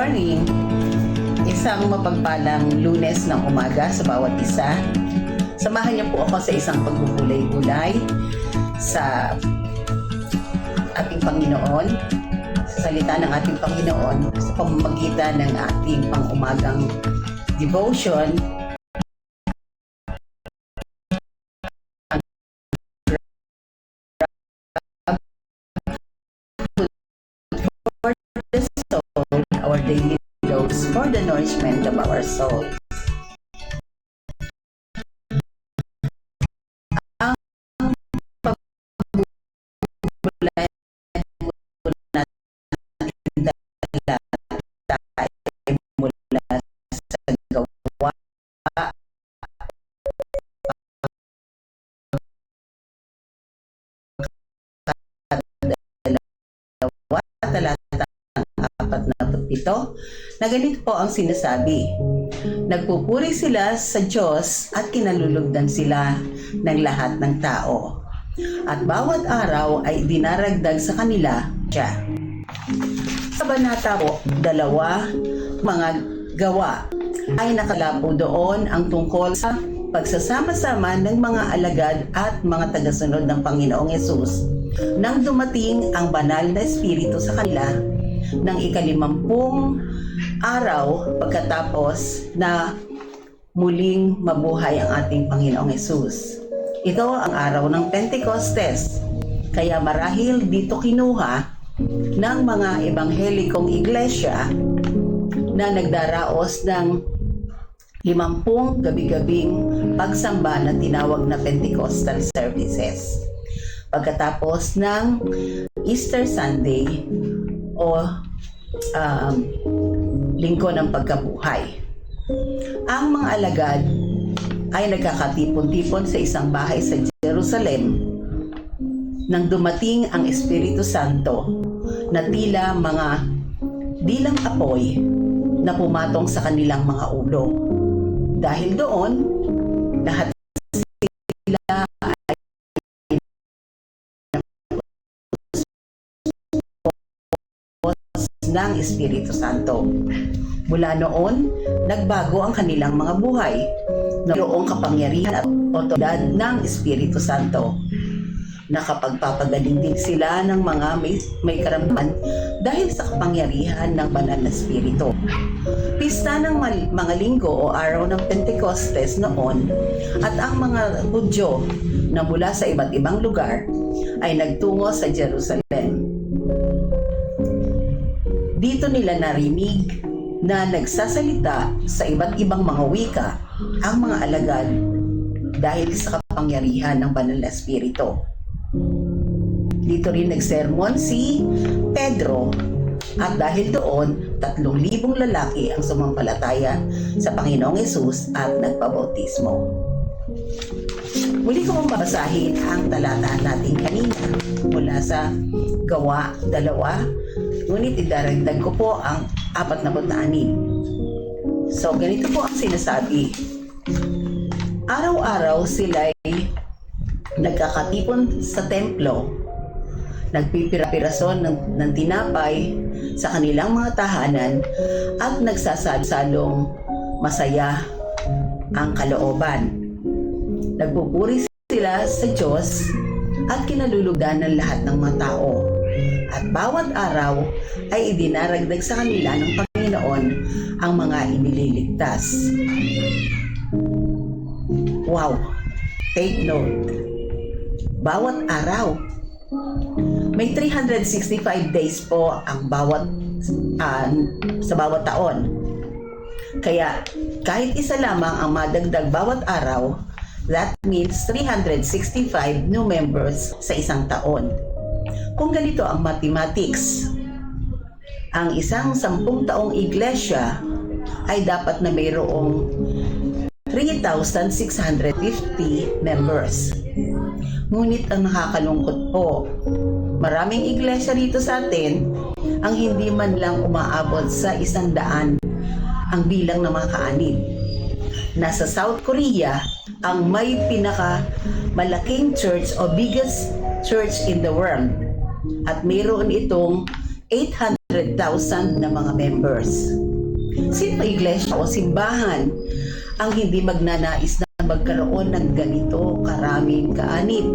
morning! Isang mapagpalang Lunes ng umaga sa bawat isa. Samahan niyo po ako sa isang pagbubulay-bulay sa ating Panginoon, sa salita ng ating Panginoon, sa pamamagitan ng ating pang-umagang devotion. Our daily dose for the nourishment of our soul. Ang pagbubulay natin dala ay mula sa gawa ito, na ganito po ang sinasabi. Nagpupuri sila sa Diyos at kinalulugdan sila ng lahat ng tao. At bawat araw ay dinaragdag sa kanila siya. Sa Banata po, 2, mga gawa, ay nakalapo doon ang tungkol sa pagsasama-sama ng mga alagad at mga tagasunod ng Panginoong Yesus Nang dumating ang banal na espiritu sa kanila ng ika-50 araw pagkatapos na muling mabuhay ang ating Panginoong Hesus. Ito ang araw ng Pentecostes. Kaya marahil dito kinuha ng mga ebanghelikong iglesia na nagdaraos ng 50 gabi-gabing pagsamba na tinawag na Pentecostal services. Pagkatapos ng Easter Sunday o Linggo ng Pagkabuhay. Ang mga alagad ay nagkakatipon-tipon sa isang bahay sa Jerusalem nang dumating ang Espiritu Santo na tila mga dilang apoy na pumatong sa kanilang mga ulo. Dahil doon, lahat sila ay ng Espiritu Santo. Mula noon, nagbago ang kanilang mga buhay. Mayroong kapangyarihan at otoridad ng Espiritu Santo. Nakapagpapagaling din sila ng mga may karamdaman dahil sa kapangyarihan ng banal na Espiritu. Pista ng mga linggo o araw ng Pentecostes noon at ang mga Hudyo na mula sa iba't ibang lugar ay nagtungo sa Jerusalem. Dito nila narinig na nagsasalita sa iba't ibang mga wika ang mga alagad dahil sa kapangyarihan ng banal na Espiritu. Dito rin nagsermon si Pedro at dahil doon 3,000 lalaki ang sumampalataya sa Panginoong Hesus at nagpabautismo. Muli ko mong babasahin ang talata natin kanina mula sa Gawa 2, ngunit idaragdag ko po ang 46. So ganito po ang sinasabi. Araw-araw sila'y nagkakatipon sa templo, nagpipira-pirason ng tinapay sa kanilang mga tahanan at nagsasalong masaya ang kalooban. Nagpupuri sila sa Diyos at kinalulugdan ng lahat ng mga tao. At bawat araw ay idinaragdag sa kanila ng Panginoon ang mga inililigtas. Wow! Take note. Bawat araw. May 365 days po ang sa bawat taon. Kaya kahit isa lamang ang madagdag bawat araw, that means 365 new members sa isang taon. Kung ganito ang mathematics, ang isang 10 taong iglesia ay dapat na mayroong 3,650 members. Ngunit ang nakakalungkot po, maraming iglesia dito sa atin ang hindi man lang umaabot sa 100 ang bilang ng mga kaanib. Nasa South Korea, ang may pinakamalaking church o biggest church in the world at mayroon itong 800,000 na mga members. Sino iglesia o simbahan ang hindi magnanais na magkaroon ng ganito karaming kaanib?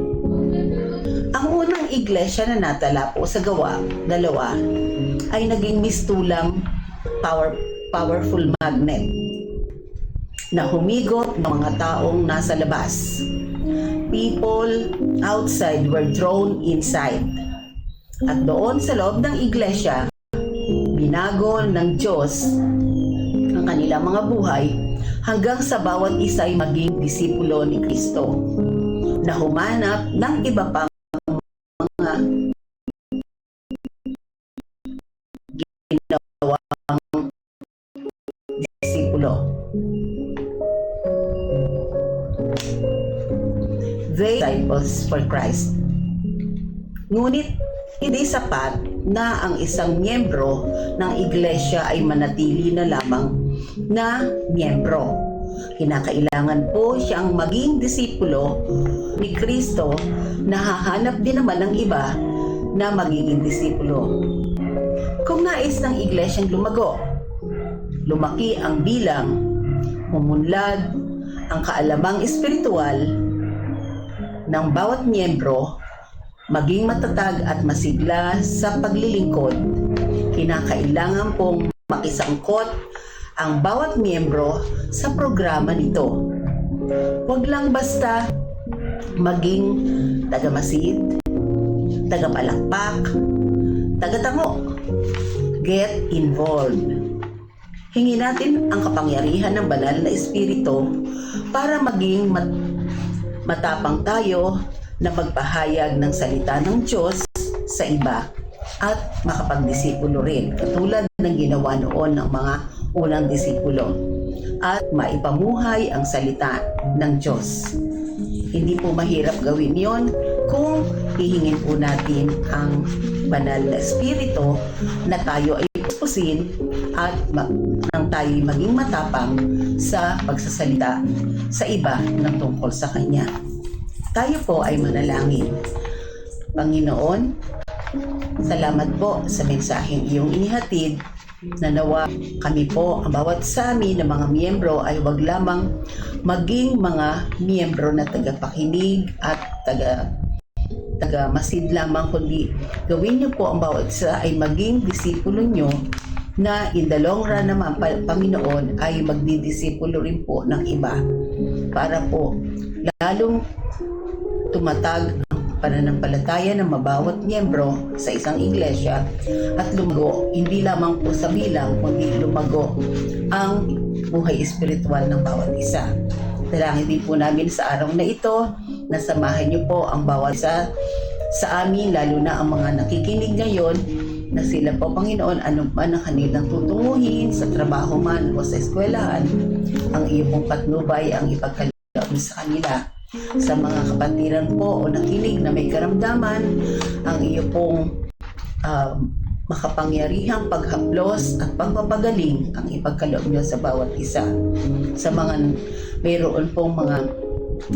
Ang unang iglesia na natala po sa Gawa 2 ay naging mistulang powerful magnet na humigot ng mga taong nasa labas. People outside were drawn inside. At doon sa loob ng iglesia, binago ng Diyos ang kanilang mga buhay hanggang sa bawat isa ay maging disipulo ni Kristo na humanap ng iba pang mga ginawang disipulo. They disciples for Christ. Ngunit hindi sapat na ang isang miyembro ng iglesia ay manatili na lamang na miyembro. Kinakailangan po siyang maging disipulo ni Kristo na hahanap din naman ng iba na magiging disipulo. Kung nais ng iglesyang lumago, lumaki ang bilang, umunlad ang kaalamang espiritual ng bawat miyembro, maging matatag at masigla sa paglilingkod, kinakailangan pong makisangkot ang bawat miyembro sa programa nito. Huwag lang basta maging tagamasid, tagapalakpak, tagatango. Get involved. Hingi natin ang kapangyarihan ng banal na espiritu para maging matapang tayo na magpahayag ng salita ng Diyos sa iba at makapagdisipulo rin, katulad ng ginawa noon ng mga unang disipulo, at maipamuhay ang salita ng Diyos. Hindi po mahirap gawin yon kung hihingin po natin ang banal na espiritu na tayo ay pupusin at nang tayo maging matapang sa pagsasalita sa iba ng tungkol sa Kanya. Tayo po ay manalangin. Panginoon, salamat po sa mensaheng iyong inihatid, na nawa kami po, ang bawat sa amin ng mga miyembro ay wag lamang maging mga miyembro na tagapakinig at taga-masid lamang, kundi gawin niyo po ang bawat isa ay maging disipulo niyo na in the long run naman, Panginoon, ay magdidisipulo rin po ng iba para po lalong tumatag ang pananampalataya ng mabawat miyembro sa isang iglesia at lumago, hindi lamang po sa bilang, kundi lumago ang buhay espiritual ng bawat isa. Dalangin din po namin sa araw na ito na samahan niyo po ang bawat isa sa amin, lalo na ang mga nakikinig ngayon, na sila po, Panginoon, ano man ang kanilang tutunguhin sa trabaho man o sa eskwelahan, ang iyong pong patnubay ang ipagkaloob sa kanila. Sa mga kapatiran po o nakinig na may karamdaman, ang iyong pong makapangyarihang paghaplos at pagpapagaling ang ipagkaloob niyo sa bawat isa. Sa mga mayroon pong mga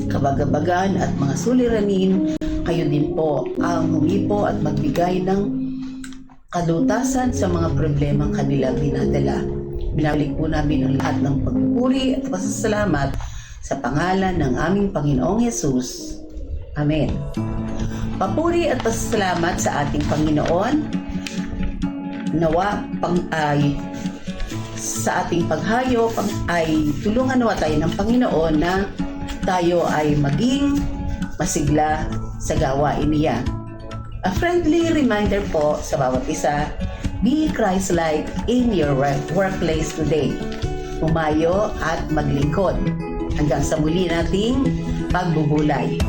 kabagabagan at mga suliranin, kayo din po ang humipo at magbigay ng kalutasan sa mga problemang kanilang dinadala. Binabalik po namin ang lahat ng pagpupuri at pasasalamat sa pangalan ng aming Panginoong Hesus. Amen. Papuri at pasasalamat sa ating Panginoon. Nawa ay sa ating paghayo ay tulungan nawa tayo ng Panginoon na tayo ay maging masigla sa gawain niya. A friendly reminder po sa bawat isa, be Christ-like in your workplace today. Umayo at maglingkod. Hanggang sa muli nating pagbubulay.